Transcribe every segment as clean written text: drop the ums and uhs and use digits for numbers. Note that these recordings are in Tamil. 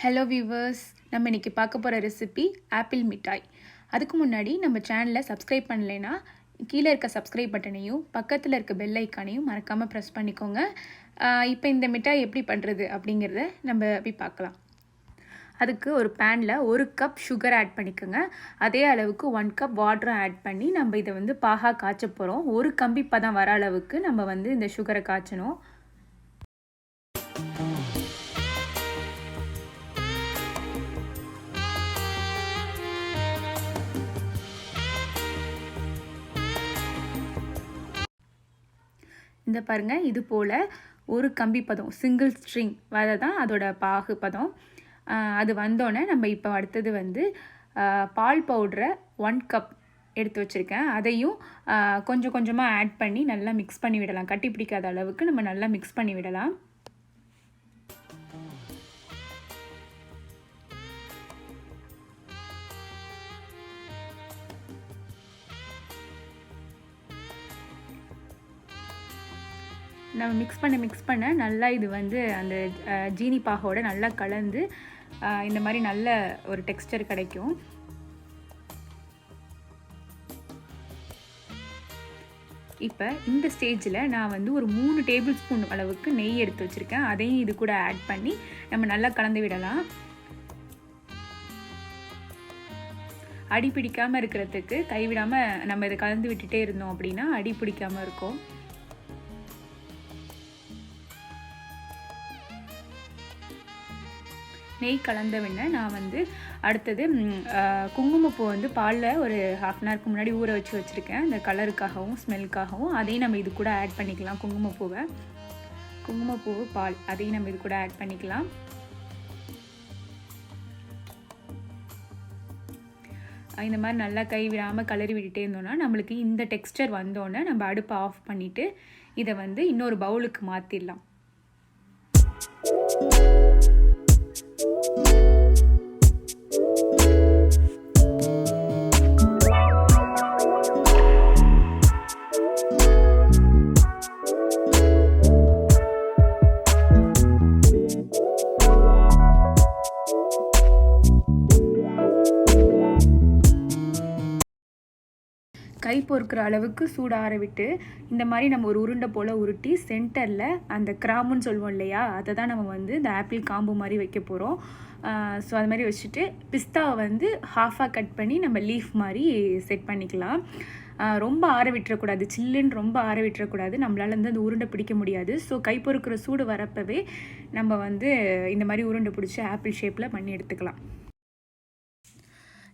ஹலோ வியூவர்ஸ், நம்ம இன்றைக்கி பார்க்க போகிற ரெசிபி ஆப்பிள் மிட்டாய். அதுக்கு முன்னாடி நம்ம சேனலை சப்ஸ்கிரைப் பண்ணலைன்னா கீழே இருக்க சப்ஸ்கிரைப் பட்டனையும் பக்கத்தில் இருக்க பெல் ஐக்கானையும் மறக்காமல் ப்ரெஸ் பண்ணிக்கோங்க. இப்போ இந்த மிட்டாய் எப்படி பண்ணுறது அப்படிங்கிறத நம்ம போய் பார்க்கலாம். அதுக்கு ஒரு பேனில் 1 கப் சுகர் ஆட் பண்ணிக்கோங்க. அதே அளவுக்கு 1 கப் வாட்டரும் ஆட் பண்ணி நம்ம இதை பாகா காய்ச்ச போகிறோம். ஒரு கம்பி பதம் வர அளவுக்கு நம்ம இந்த சுகரை காய்ச்சணும். இந்த பாருங்கள், இது போல் ஒரு கம்பி பதம் சிங்கிள் ஸ்ட்ரிங் வரை தான் அதோட பாகு பதம். அது வந்தோடனே நம்ம இப்போ அடுத்தது பால் பவுடரை 1 கப் எடுத்து வச்சுருக்கேன். அதையும் கொஞ்சம் கொஞ்சமாக ஆட் பண்ணி நல்லா மிக்ஸ் பண்ணி விடலாம். கட்டி பிடிக்காத அளவுக்கு நம்ம நல்லா மிக்ஸ் பண்ணி விடலாம். நம்ம மிக்ஸ் பண்ண நல்லா இது அந்த ஜீனி பாகோட நல்லா கலந்து இந்த மாதிரி நல்ல ஒரு டெக்ஸ்டர் கிடைக்கும். இப்போ இந்த ஸ்டேஜில் நான் ஒரு 3 டேபிள் ஸ்பூன் அளவுக்கு நெய் எடுத்து வச்சுருக்கேன். அதையும் இது கூட ஆட் பண்ணி நம்ம நல்லா கலந்து விடலாம். அடி பிடிக்காமல் இருக்கிறதுக்கு கைவிடாமல் நம்ம இதை கலந்து விட்டுட்டே இருந்தோம் அப்படின்னா அடி பிடிக்காமல் இருக்கும். நெய் கலந்த விட நான் அடுத்தது குங்குமப்பூ பாலில் ஒரு 1/2 அன் ஹவருக்கு முன்னாடி ஊற வச்சு வச்சுருக்கேன். இந்த கலருக்காகவும் ஸ்மெல்லுக்காகவும் அதையும் நம்ம இது கூட ஆட் பண்ணிக்கலாம். குங்குமப்பூ பால் அதையும் நம்ம இது கூட ஆட் பண்ணிக்கலாம். இந்த மாதிரி நல்லா கை விடாமல் கலரி விட்டுட்டே இருந்தோம்னா நம்மளுக்கு இந்த டெக்ஸ்டர் வந்தோடனே நம்ம அடுப்பை ஆஃப் பண்ணிவிட்டு இதை இன்னொரு பவுலுக்கு மாற்றிடலாம். கை பொறுக்கிற அளவுக்கு சூடார விட்டு இந்த மாதிரி நம்ம ஒரு உருண்டை போல் உருட்டி சென்டரில் அந்த கிராம்புன்னு சொல்லுவோம் இல்லையா, அதை தான் நம்ம இந்த ஆப்பிள் காம்பு மாதிரி வைக்க போகிறோம். ஸோ அது மாதிரி வச்சுட்டு பிஸ்தாவை ஹாஃபாக கட் பண்ணி நம்ம லீஃப் மாதிரி செட் பண்ணிக்கலாம். ரொம்ப ஆற விட்டுறக்கூடாது, சில்லுன்னு ரொம்ப ஆற விட்டுறக்கூடாது. நம்மளால் அந்த உருண்டை பிடிக்க முடியாது. ஸோ கை பொறுக்கிற சூடு வரப்பவே நம்ம இந்த மாதிரி உருண்டை பிடிச்சி ஆப்பிள் ஷேப்பில் பண்ணி எடுத்துக்கலாம்.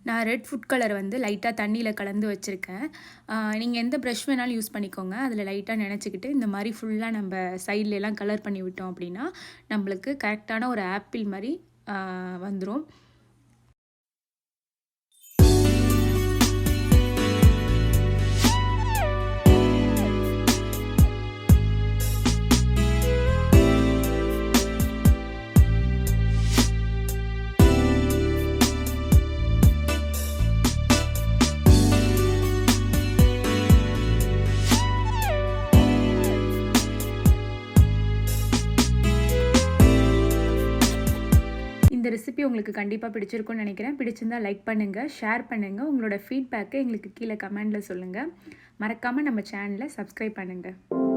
நான் ரெட் ஃபுட் கலர் லைட்டாக தண்ணியில் கலந்து வச்சுருக்கேன். நீங்கள் எந்த ப்ரஷ் வேணாலும் யூஸ் பண்ணிக்கோங்க. அதில் லைட்டாக நினச்சிக்கிட்டு இந்த மாதிரி ஃபுல்லாக நம்ம சைட்லலாம் கலர் பண்ணி விட்டோம் அப்படின்னா நம்மளுக்கு கரெக்டான ஒரு ஆப்பிள் மாதிரி வந்துடும். இந்த ரெசிபி உங்களுக்கு கண்டிப்பாக பிடிச்சிருக்கும்னு நினைக்கிறேன். பிடிச்சிருந்தால் லைக் பண்ணுங்கள், ஷேர் பண்ணுங்கள். உங்களோட ஃபீட்பேக்கை எங்களுக்கு கீழே கமெண்டில் சொல்லுங்கள். மறக்காமல் நம்ம சேனலை சப்ஸ்கிரைப் பண்ணுங்கள்.